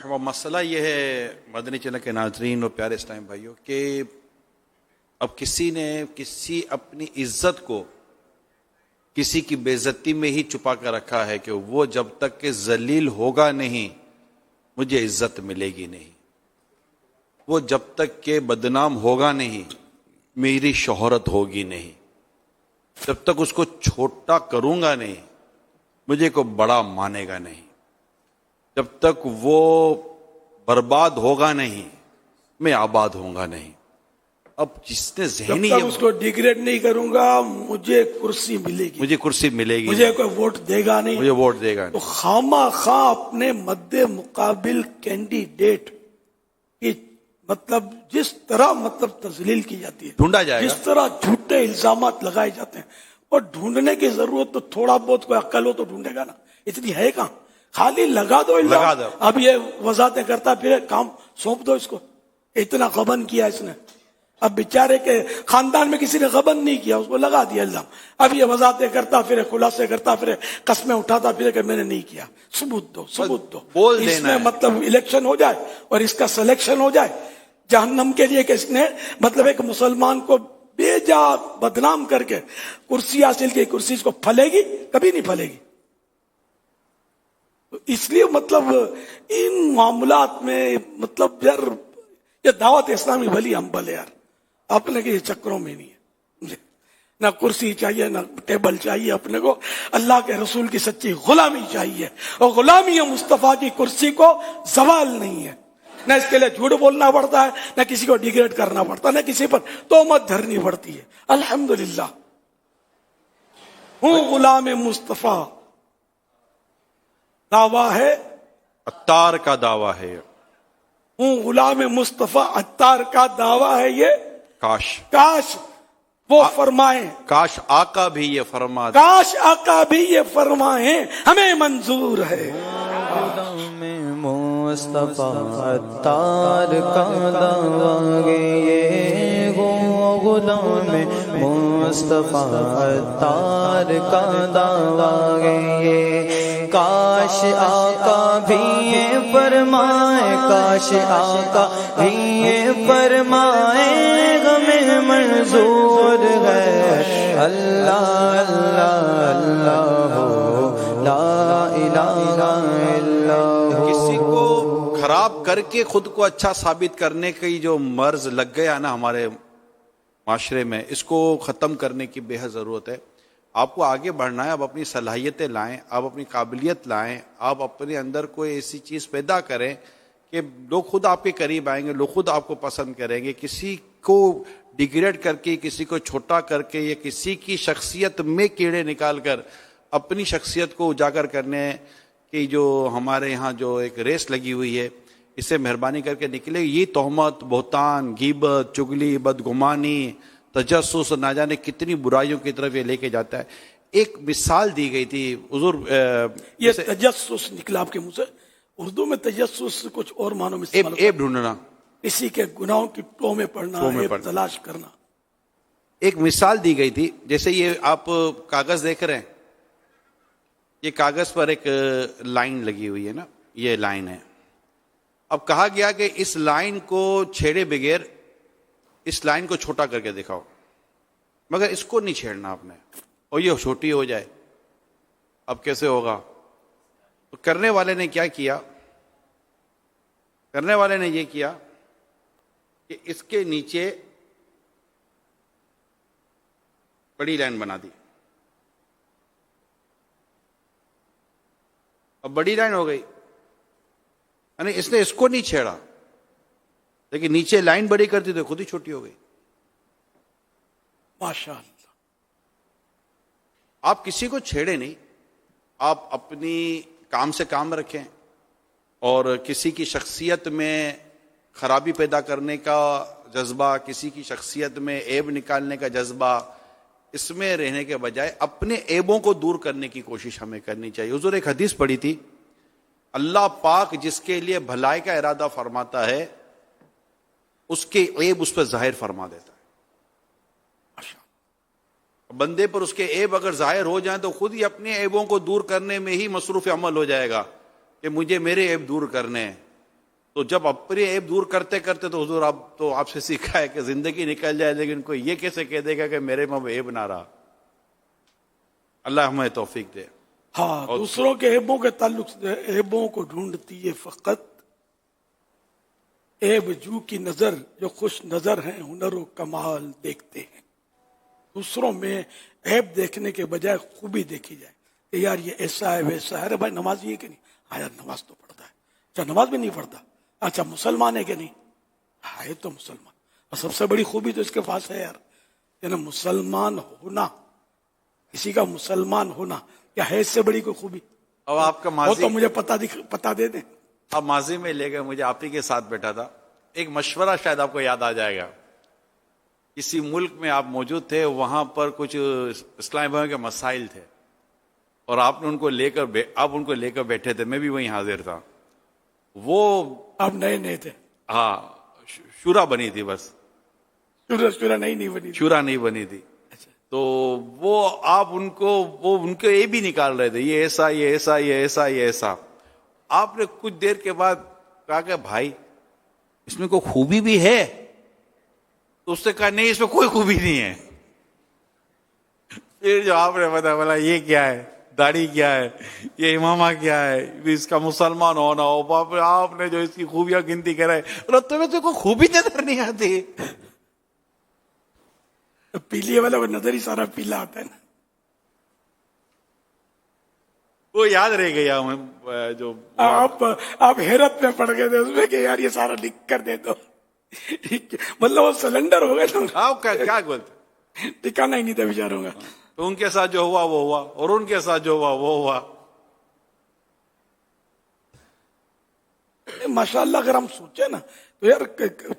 مرحبا. مسئلہ یہ ہے مدنی چینل کے ناظرین اور پیارے اسلام بھائیوں کہ اب کسی نے کسی اپنی عزت کو کسی کی بے عزتی میں ہی چھپا کر رکھا ہے کہ وہ جب تک کہ ذلیل ہوگا نہیں مجھے عزت ملے گی نہیں، وہ جب تک کہ بدنام ہوگا نہیں میری شہرت ہوگی نہیں، جب تک اس کو چھوٹا کروں گا نہیں مجھے کو بڑا مانے گا نہیں، جب تک وہ برباد ہوگا نہیں میں آباد ہوں گا نہیں. اب جس نے ذہنی جب تک اس کو ڈیگریڈ نہیں کروں گا مجھے کرسی ملے گی، مجھے کرسی ملے گی، مجھے کوئی ووٹ دے گا نہیں، مجھے ووٹ دے گا تو نہیں. خواہ خواہ اپنے مد مقابل کینڈیڈیٹ کی مطلب جس طرح مطلب تذلیل کی جاتی ہے، ڈھونڈا جائے جس گا. طرح جھوٹے الزامات لگائے جاتے ہیں، اور ڈھونڈنے کی ضرورت تو تھوڑا بہت کوئی عقل ہو تو ڈھونڈے گا نا، اتنی ہے کہاں، خالی لگا دو الزام. لگا دو. اب یہ وضاحتیں کرتا پھر کام سونپ دو اس کو، اتنا غبن کیا اس نے، اب بیچارے کے خاندان میں کسی نے غبن نہیں کیا اس کو لگا دیا الزام، اب یہ وضاحتیں کرتا پھر خلاصے کرتا پھر قسمیں اٹھاتا پھر کہ میں نے نہیں کیا. ثبوت دو ثبوت دو، بول اس دینا میں ہے. مطلب الیکشن ہو جائے اور اس کا سلیکشن ہو جائے جہنم کے لیے کہ اس نے مطلب ایک مسلمان کو بے جا بدنام کر کے کرسی حاصل کی، کرسی اس کو پھلے گی کبھی نہیں پھلے گی. اس لیے مطلب ان معاملات میں مطلب یار یہ دعوت اسلامی بھلی ہم بھلے یار اپنے کے چکروں میں نہیں ہے، نہ کرسی چاہیے نہ ٹیبل چاہیے، اپنے کو اللہ کے رسول کی سچی غلامی چاہیے، اور غلامی مصطفیٰ کی کرسی کو زوال نہیں ہے. نہ اس کے لیے جھوٹ بولنا پڑتا ہے، نہ کسی کو ڈیگریڈ کرنا پڑتا ہے، نہ کسی پر تہمت دھرنی پڑتی ہے. الحمدللہ ہوں غلام مصطفیٰ. دعویٰ ہے عطار کا دعویٰ ہے، ہوں غلام مصطفیٰ، عطار کا دعویٰ ہے یہ. کاش کاش وہ فرمائیں، کاش آقا بھی یہ فرما دے. کاش آقا بھی یہ فرمائیں ہمیں منظور ہے. مصطفیٰ عطار کا دعویٰ یہ غلام مصطفیٰ عطار کا دعویٰ یہ. کاش آقا بھی یہ فرمائے، کاش آقا بھی یہ فرمائے ہمیں منظور ہے. اللہ اللہ اللہ ہو لا الہ الا ہو. کسی کو خراب کر کے خود کو اچھا ثابت کرنے کی جو مرض لگ گیا نا ہمارے معاشرے میں، اس کو ختم کرنے کی بے حد ضرورت ہے. آپ کو آگے بڑھنا ہے، آپ اپنی صلاحیتیں لائیں، آپ اپنی قابلیت لائیں، آپ اپنے اندر کوئی ایسی چیز پیدا کریں کہ لوگ خود آپ کے قریب آئیں گے، لوگ خود آپ کو پسند کریں گے. کسی کو ڈیگریڈ کر کے، کسی کو چھوٹا کر کے، یا کسی کی شخصیت میں کیڑے نکال کر اپنی شخصیت کو اجاگر کرنے کی جو ہمارے یہاں جو ایک ریس لگی ہوئی ہے، اس سے مہربانی کر کے نکلے. یہ تہمت، بہتان، غیبت، چگلی، بدگمانی، تجسس، نہ جانے کتنی برائیوں کی طرف یہ لے کے جاتا ہے. ایک مثال دی گئی تھی حضور، یہ تجسس نکلا آپ کے منہ سے. اردو میں تجسس کچھ اور معنوں میں استعمال ایب ڈھونڈنا، کسی کے گناہوں کی ٹو میں پڑنا، عیب تلاش کرنا. ایک مثال دی گئی تھی. جیسے یہ آپ کاغذ دیکھ رہے ہیں، یہ کاغذ پر ایک لائن لگی ہوئی ہے نا، یہ لائن ہے. اب کہا گیا کہ اس لائن کو چھیڑے بغیر اس لائن کو چھوٹا کر کے دکھاؤ، مگر اس کو نہیں چھیڑنا آپ نے، اور یہ چھوٹی ہو جائے. اب کیسے ہوگا؟ تو کرنے والے نے کیا کیا؟ کرنے والے نے یہ کیا کہ اس کے نیچے بڑی لائن بنا دی. اب بڑی لائن ہو گئی، یعنی اس نے اس کو نہیں چھیڑا، لیکن نیچے لائن بڑی کر دی تو خود ہی چھوٹی ہو گئی. ماشاء اللہ. آپ کسی کو چھیڑے نہیں، آپ اپنی کام سے کام رکھیں، اور کسی کی شخصیت میں خرابی پیدا کرنے کا جذبہ، کسی کی شخصیت میں عیب نکالنے کا جذبہ، اس میں رہنے کے بجائے اپنے عیبوں کو دور کرنے کی کوشش ہمیں کرنی چاہیے. حضور ایک حدیث پڑھی تھی، اللہ پاک جس کے لیے بھلائی کا ارادہ فرماتا ہے اس کے عیب اس پہ ظاہر فرما دیتا ہے. بندے پر اس کے عیب اگر ظاہر ہو جائیں تو خود ہی اپنے عیبوں کو دور کرنے میں ہی مصروف عمل ہو جائے گا کہ مجھے میرے عیب دور کرنے ہیں. تو جب اپنے عیب دور کرتے کرتے تو حضور آپ سے سیکھا ہے کہ زندگی نکل جائے لیکن کوئی یہ کیسے کہہ دے گا کہ میرے میں عیب نہ رہا. اللہ ہمیں توفیق دے. ہاں دوسروں کے عیبوں کے تعلق سے عیبوں کو ڈھونڈتی ہے فقط عیب جو کی نظر جو خوش نظر ہیں ہنر و کمال دیکھتے ہیں. دوسروں میں عیب دیکھنے کے بجائے خوبی دیکھی جائے کہ یار یہ ایسا ہے ویسا ہے. ارے بھائی نماز یہ کہ نہیں؟ ہاں یار نماز تو پڑھتا ہے. اچھا نماز بھی نہیں پڑھتا. اچھا مسلمان ہے کہ نہیں؟ ہاں یہ تو مسلمان. اور سب سے بڑی خوبی تو اس کے پاس ہے یار یعنی مسلمان ہونا. کسی کا مسلمان ہونا کیا ہے اس سے بڑی کوئی خوبی؟ اب آپ کا وہ ماضی تو مجھے پتا دے دیں. اب ماضی میں لے گئے مجھے آپ ہی کے ساتھ بیٹھا تھا. ایک مشورہ شاید آپ کو یاد آ جائے گا. کسی ملک میں آپ موجود تھے, وہاں پر کچھ اسلامی بھائیوں کے مسائل تھے اور آپ نے ان کو لے کر بیٹھے تھے. میں بھی وہیں حاضر تھا. وہ آپ نئے تھے. ہاں شورا بنی تھی, بس شورا نہیں بنی. شورا نہیں بنی تھی. تو وہ آپ ان کو یہ بھی نکال رہے تھے, یہ ایسا یہ ایسا یہ ایسا یہ ایسا. آپ نے کچھ دیر کے بعد کہا کہ بھائی اس میں کوئی خوبی بھی ہے؟ تو اس نے کہا نہیں اس میں کوئی خوبی نہیں ہے. پھر جو آپ نے بتا بولا یہ کیا ہے, داڑھی کیا ہے, یہ امامہ کیا ہے, اس کا مسلمان ہونا ہو. باپ آپ نے جو اس کی خوبیاں گنتی کر رہے تمہیں تو کوئی خوبی نظر نہیں آتی. پیلیے والا وہ نظر ہی سارا پیلا آتا ہے نا. وہ یاد رہ گیا ہمیں جو آپ حیرت میں پڑ گئے تھے اس میں کہ یار یہ سارا لکھ کر دے دو. مطلب وہ سلنڈر ہو گئے تھے. آپ کیا بولتے, ٹھکانا ہی نہیں تھا بیچاروں کا. تو ان کے ساتھ جو ہوا وہ ہوا اور ان کے ساتھ جو ہوا وہ ہوا. ماشاء اللہ اگر ہم سوچیں نا تو یار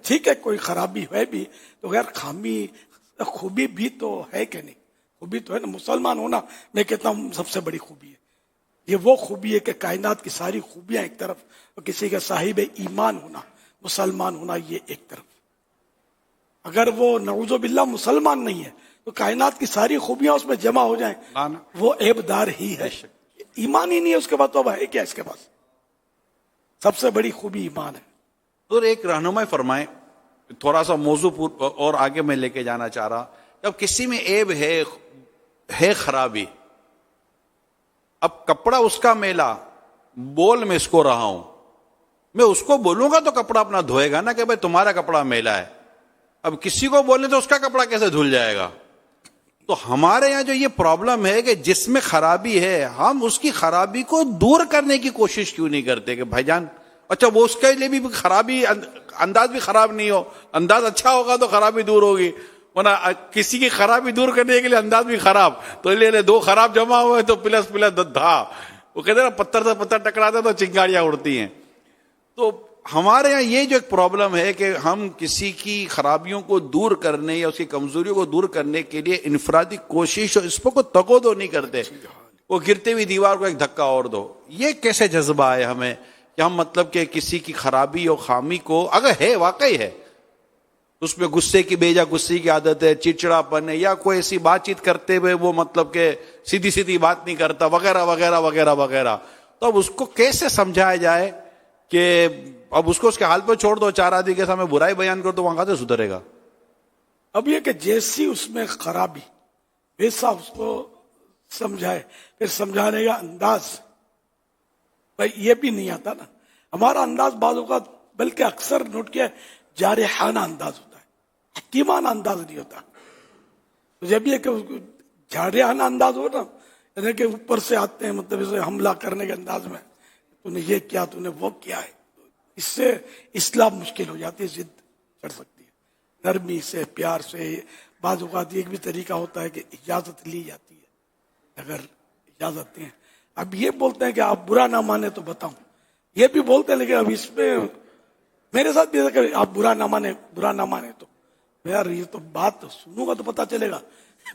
ٹھیک ہے کوئی خرابی ہے بھی تو یار خوبی بھی تو ہے کہ نہیں؟ خوبی تو ہے نا. مسلمان ہونا میں کہتا ہوں سب سے بڑی خوبی ہے. یہ وہ خوبی ہے کہ کائنات کی ساری خوبیاں ایک طرف اور کسی کا صاحب ایمان ہونا مسلمان ہونا یہ ایک طرف. اگر وہ نعوذ باللہ مسلمان نہیں ہے تو کائنات کی ساری خوبیاں اس میں جمع ہو جائیں وہ عیب دار ہی ہے. ایمان ہی نہیں ہے اس کے بعد تو اب ہے کیا اس کے پاس؟ سب سے بڑی خوبی ایمان ہے. تو ایک رہنمائی فرمائیں, تھوڑا سا موضوع اور آگے میں لے کے جانا چاہ رہا. جب کسی میں عیب ہے خرابی, اب کپڑا اس کا میلا, بول میں اس کو رہا ہوں, میں اس کو بولوں گا تو کپڑا اپنا دھوئے گا نا کہ بھائی تمہارا کپڑا میلا ہے. اب کسی کو بولنے تو اس کا کپڑا کیسے دھل جائے گا؟ تو ہمارے یہاں جو یہ پرابلم ہے کہ جس میں خرابی ہے ہم اس کی خرابی کو دور کرنے کی کوشش کیوں نہیں کرتے کہ بھائی جان اچھا وہ اس کے لیے بھی خرابی انداز بھی خراب نہیں ہو, انداز اچھا ہوگا تو خرابی دور ہوگی, ورنہ کسی کی خرابی دور کرنے کے لیے انداز بھی خراب, تو لے دو خراب جمع ہوئے تو پلس دھا. وہ کہتے ہیں نا پتھر سے پتھر ٹکراتا تو چنگاریاں اڑتی ہیں. تو ہمارے یہاں یہ جو ایک پرابلم ہے کہ ہم کسی کی خرابیوں کو دور کرنے یا اس کی کمزوریوں کو دور کرنے کے لیے انفرادی کوشش اور اس پر کوئی تگو نہیں کرتے. وہ گرتے ہوئی دیوار کو ایک دھکا اور دو. یہ کیسے جذبہ ہے ہمیں کہ ہم مطلب کہ کسی کی خرابی اور خامی کو اگر ہے واقعی ہے اس میں غصے کی عادت ہے, چڑچڑاپن ہے, یا کوئی ایسی بات چیت کرتے ہوئے وہ مطلب کہ سیدھی بات نہیں کرتا وغیرہ وغیرہ وغیرہ وغیرہ, تو اب اس کو کیسے سمجھایا جائے کہ اب اس کو اس کے حال پہ چھوڑ دو, چار آدمی کے سامنے برائی بیان کر دو, وہاں کہاں سے سدھرے گا؟ اب یہ کہ جیسی اس میں خرابی ویسا اس کو سمجھائے, پھر سمجھانے کا انداز بھائی یہ بھی نہیں آتا نا. ہمارا انداز بعض اوقات بلکہ اکثر نوٹ کیا جارحانہ انداز ہوتا ہے, حکیمانہ انداز نہیں ہوتا. جب یہ کہ جارحانہ انداز ہو نا یعنی کہ اوپر سے آتے ہیں مطلب اسے حملہ کرنے کے انداز میں, تو نے یہ کیا, تو نے وہ کیا ہے, اس سے اصلاح مشکل ہو جاتی ہے, ضد چڑھ سکتی ہے. نرمی سے پیار سے بعض اوقات ایک بھی طریقہ ہوتا ہے کہ اجازت لی جاتی ہے. اگر اجازت دیں, اب یہ بولتے ہیں کہ آپ برا نہ مانے تو بتاؤں, یہ بھی بولتے ہیں لیکن اب اس میں میرے ساتھ بھی کہ آپ برا نہ مانے تو یار یہ تو بات سنوں گا تو پتا چلے گا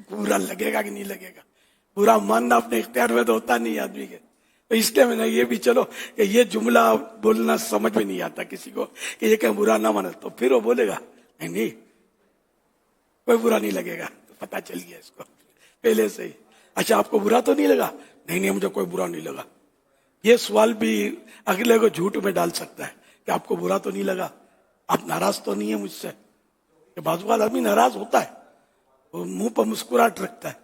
برا لگے گا کہ نہیں لگے گا. برا ماننا اپنے اختیار میں تو ہوتا نہیں آدمی کے. تو اس لیے میں نے یہ بھی چلو کہ یہ جملہ بولنا سمجھ میں نہیں آتا کسی کو کہ یہ کہ برا نہ مانے, تو پھر وہ بولے گا نہیں کوئی برا نہیں لگے گا, تو پتا چل گیا اس کو پہلے سے ہی. اچھا آپ کو برا تو نہیں لگا؟ نہیں مجھے کوئی برا نہیں لگا. یہ سوال بھی اگلے کو جھوٹ میں ڈال سکتا ہے کہ آپ کو برا تو نہیں لگا, آپ ناراض تو نہیں ہے مجھ سے. کہ بعض اوقات آدمی ناراض ہوتا ہے, وہ منہ پر مسکراہٹ رکھتا ہے,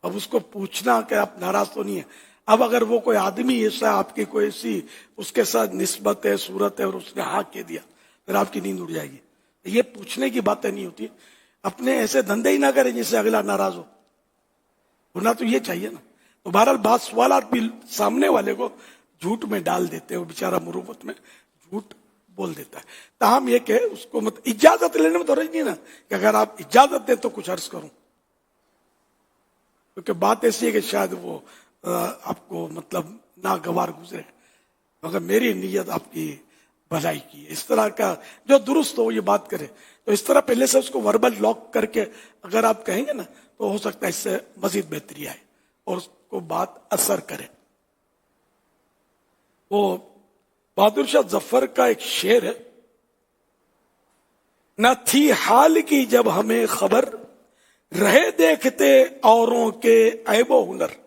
اب اس کو پوچھنا کہ آپ ناراض تو نہیں ہے. اب اگر وہ کوئی آدمی ایسا آپ کی کوئی ایسی اس کے ساتھ نسبت ہے, صورت ہے, اور اس نے ہاں کہہ دیا, پھر آپ کی نیند اڑ جائے گی. یہ پوچھنے کی باتیں نہیں ہوتی. اپنے ایسے دھندے ہی نہ کریں جس سے اگلا ناراض ہو, ہونا تو یہ چاہیے نا. تو بہرحال بعض سوالات بھی سامنے والے کو جھوٹ میں ڈال دیتے ہیں, وہ بیچارہ مروت میں جھوٹ بول دیتا ہے. تاہم یہ کہ اس کو اجازت لینے میں تو رہی نہیں نا کہ اگر آپ اجازت دیں تو کچھ عرض کروں, کیونکہ بات ایسی ہے کہ شاید وہ آپ کو مطلب ناگوار گزرے, مگر میری نیت آپ کی بھلائی کی ہے. اس طرح کا جو درست ہو یہ بات کرے. تو اس طرح پہلے سے اس کو وربل لاک کر کے اگر آپ کہیں گے نا تو ہو سکتا ہے اس سے مزید بہتری آئے اور اس کو بات اثر کرے. وہ بہادر شاہ ظفر کا ایک شعر ہے, نہ تھی حال کی جب ہمیں خبر, رہے دیکھتے اوروں کے عیب و ہنر,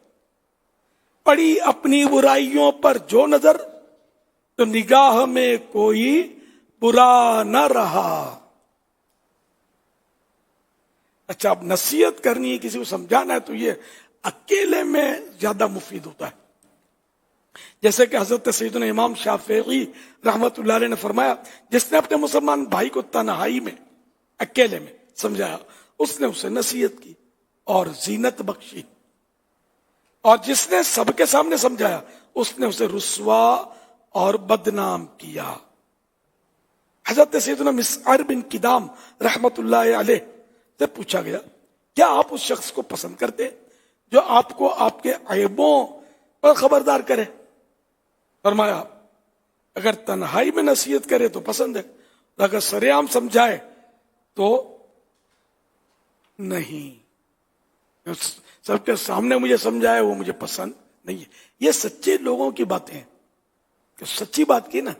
پڑی اپنی برائیوں پر جو نظر, تو نگاہ میں کوئی برا نہ رہا. اچھا, اب نصیحت کرنی ہے, کسی کو سمجھانا ہے, تو یہ اکیلے میں زیادہ مفید ہوتا ہے. جیسے کہ حضرت سیدنا امام شافعی رحمت اللہ علیہ نے فرمایا, جس نے اپنے مسلمان بھائی کو تنہائی میں اکیلے میں سمجھایا, اس نے اسے نصیحت کی اور زینت بخشی, اور جس نے سب کے سامنے سمجھایا اس نے اسے رسوا اور بدنام کیا. حضرت سیدنا مسعر بن کدام رحمت اللہ علیہ سے پوچھا گیا, کیا آپ اس شخص کو پسند کرتے جو آپ کو آپ کے عیبوں پر خبردار کرے؟ فرمایا, اگر تنہائی میں نصیحت کرے تو پسند ہے, اگر سر عام سمجھائے تو نہیں. سب کے سامنے مجھے سمجھائے وہ مجھے پسند نہیں ہے. یہ سچے لوگوں کی باتیں ہیں کہ سچی بات کی نا,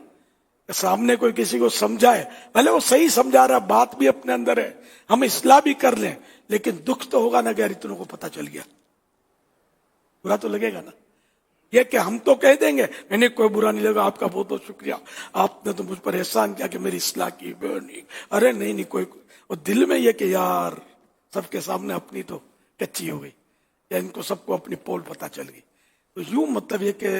کہ سامنے کوئی کسی کو سمجھائے, بھلے وہ صحیح سمجھا رہا, بات بھی اپنے اندر ہے, ہم اصلاح بھی کر لیں, لیکن دکھ تو ہوگا نا کہ اتنوں کو پتہ چل گیا, برا تو لگے گا نا. یہ کہ ہم تو کہہ دیں گے میں نے کوئی برا نہیں لگا, آپ کا بہت بہت شکریہ, آپ نے تو مجھ پر احسان کیا کہ میری اصلاح کی. ارے نہیں کوئی, اور دل میں یہ کہ یار سب کے سامنے اپنی تو کچی ہو گئی, یا ان کو سب کو اپنی پول پتہ چل گئی. تو یوں مطلب یہ کہ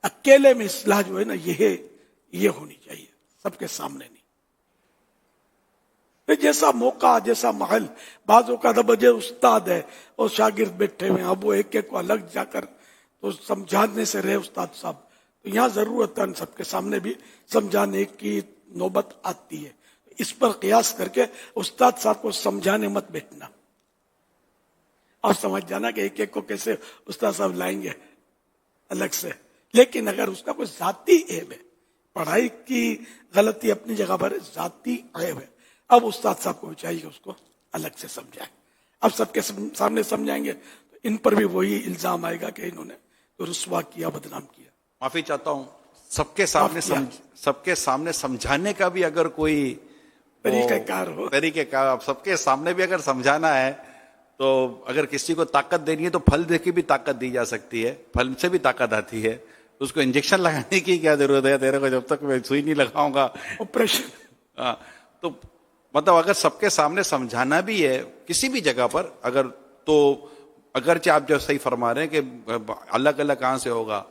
اکیلے میں اصلاح جو ہے نا یہ ہونی چاہیے, سب کے سامنے نہیں. جیسا موقع جیسا محل, بعض اوقات اب جو استاد ہے اور شاگرد بیٹھے ہوئے ہیں, اب وہ ایک ایک کو الگ جا کر تو سمجھانے سے رہے استاد صاحب, تو یہاں ضرورت ہے سب کے سامنے بھی سمجھانے کی نوبت آتی ہے. اس پر قیاس کر کے استاد صاحب کو سمجھانے مت بیٹھنا, آپ سمجھ جانا کہ ایک ایک کو کیسے استاد صاحب لائیں گے الگ سے. لیکن اگر اس کا کوئی ذاتی عیب ہے, پڑھائی کی غلطی اپنی جگہ پر ذاتی عیب ہے, اب استاد صاحب کو چاہیے اس کو الگ سے سمجھائیں. اب سب کے سامنے سمجھائیں گے تو ان پر بھی وہی الزام آئے گا کہ انہوں نے تو رسوا کیا, بدنام کیا. معافی چاہتا ہوں, سب کے سامنے سمجھانے کا بھی اگر کوئی طریقہ کار ہو, سب کے سامنے بھی اگر سمجھانا ہے تو اگر کسی کو طاقت دینی ہے تو پھل دے کے بھی طاقت دی جا سکتی ہے, پھل سے بھی طاقت آتی ہے. اس کو انجیکشن لگانے کی کیا ضرورت ہے؟ تیرے کو جب تک میں سوئی نہیں لگاؤں گا آپریشن. تو مطلب اگر سب کے سامنے سمجھانا بھی ہے کسی بھی جگہ پر, اگر تو اگرچہ آپ جو صحیح فرما رہے ہیں کہ الگ الگ کہاں سے ہوگا,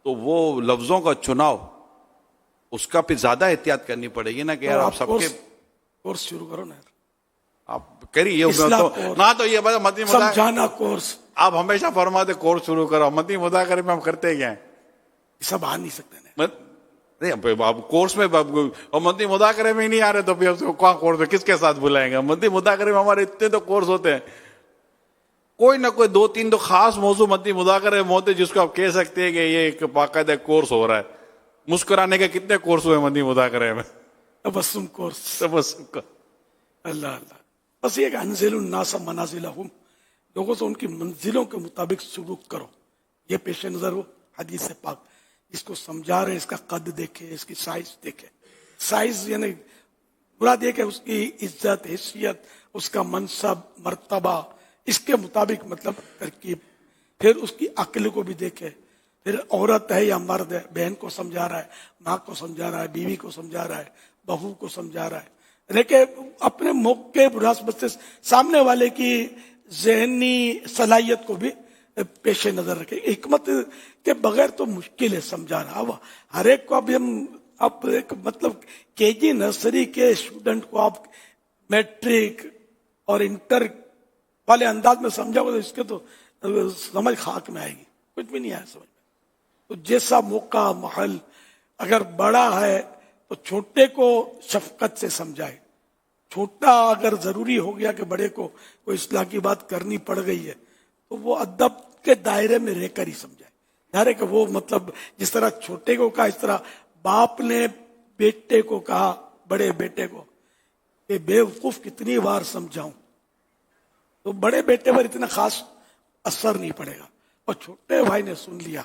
تو وہ لفظوں کا چناؤ اس کا پھر زیادہ احتیاط کرنی پڑے گی نا, کہ یار آپ سب کے کورس شروع کرو نا, آپ کریے نہ تو یہ مدنی سمجھانا کورس. آپ ہمیشہ فرماتے کورس شروع کرو, مدنی مذاکرے میں ہم کرتے کیا ہیں, سب آ نہیں سکتے نا. نہیں کورس میں مدنی مذاکرے میں ہی نہیں آ رہے تو پھر کہاں کورس میں کس کے ساتھ بلائیں گے؟ مدنی مذاکرے میں ہمارے اتنے تو کورس ہوتے ہیں, کوئی نہ کوئی 2-3 تو خاص موضوع مدنی مذاکرے میں ہوتے جس کو آپ کہہ سکتے ہیں کہ یہ ایک باقاعدہ کورس ہو رہا ہے. مسکرانے کے کتنے کورس ہوئے مدنی مذاکرے میں؟ تبسم کورس. تبسم کا اللہ اللہ. بس یہ کہ انزل الناس منازلہم, لوگوں سے ان کی منزلوں کے مطابق سلوک کرو, یہ پیش نظر ہو. حدیث پاک اس کو سمجھا رہے ہیں, اس کا قد دیکھے, اس کی سائز دیکھے. سائز یعنی مراد یہ کہ اس کی عزت, حیثیت, اس کا منصب, مرتبہ, اس کے مطابق مطلب ترکیب. پھر اس کی عقل کو بھی دیکھے. پھر عورت ہے یا مرد ہے، بہن کو سمجھا رہا ہے، ماں کو سمجھا رہا ہے، بیوی کو سمجھا رہا ہے، بہو کو سمجھا رہا ہے، لیکن اپنے موقع مناسبت سے سامنے والے کی ذہنی صلاحیت کو بھی پیش نظر رکھے. حکمت کے بغیر تو مشکل ہے سمجھانا. اب ہر ایک کو اب ایک مطلب کے جی نرسری کے اسٹوڈنٹ کو آپ میٹرک اور انٹر والے انداز میں سمجھاؤ تو اس کے تو سمجھ خاک میں آئے گی، کچھ بھی نہیں آیا سمجھ میں. تو جیسا موقع محل، اگر بڑا ہے تو چھوٹے کو شفقت سے سمجھائے. چھوٹا اگر ضروری ہو گیا کہ بڑے کو کوئی اصلاح کی بات کرنی پڑ گئی ہے تو وہ ادب کے دائرے میں رہ کر ہی سمجھائے. ظاہر ہے کہ وہ مطلب جس طرح چھوٹے کو کہا، اس طرح باپ نے بیٹے کو کہا، بڑے بیٹے کو کہ بے وقوف کتنی بار سمجھاؤں، تو بڑے بیٹے پر اتنا خاص اثر نہیں پڑے گا. اور چھوٹے بھائی نے سن لیا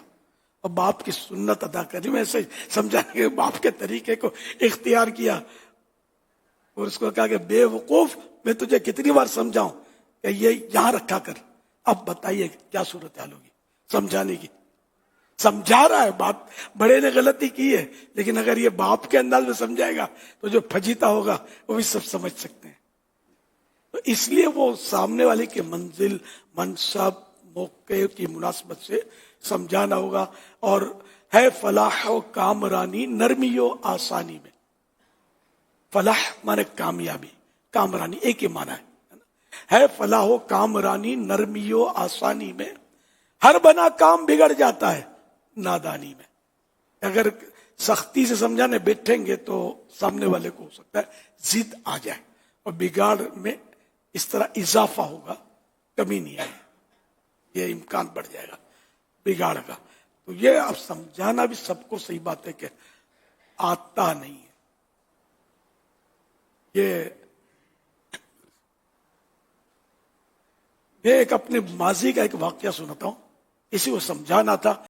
اور باپ کی سنت ادا کرنی، میں ایسے سمجھانے کے باپ کے طریقے کو اختیار کیا اور اس کو کہا کہ بے وقوف میں تجھے کتنی بار سمجھاؤں کہ یہ یہاں رکھا کر. اب بتائیے کیا صورتحال ہوگی سمجھانے کی. سمجھا رہا ہے باپ، بڑے نے غلطی کی ہے، لیکن اگر یہ باپ کے انداز میں سمجھائے گا تو جو پھجیتا ہوگا وہ بھی سب سمجھ سکتے ہیں. تو اس لیے وہ سامنے والے کی منزل، منصب، موقع کی مناسبت سے سمجھانا ہوگا. اور ہے فلاح و کامرانی نرمی و آسانی میں. فلاح مانے کامیابی، کامرانی ایک ہی معنی ہے فلاح و کامرانی نرمی و آسانی میں. ہر بنا کام بگڑ جاتا ہے نادانی میں. اگر سختی سے سمجھانے بیٹھیں گے تو سامنے والے کو ہو سکتا ہے ضد آ جائے اور بگاڑ میں اس طرح اضافہ ہوگا، کمی نہیں آئے، یہ امکان بڑھ جائے گا بگاڑ کا. تو یہ اب سمجھانا بھی سب کو صحیح بات ہے کہ آتا نہیں ہے. یہ ایک اپنے ماضی کا ایک واقعہ سناتا ہوں، اسی کو سمجھانا تھا.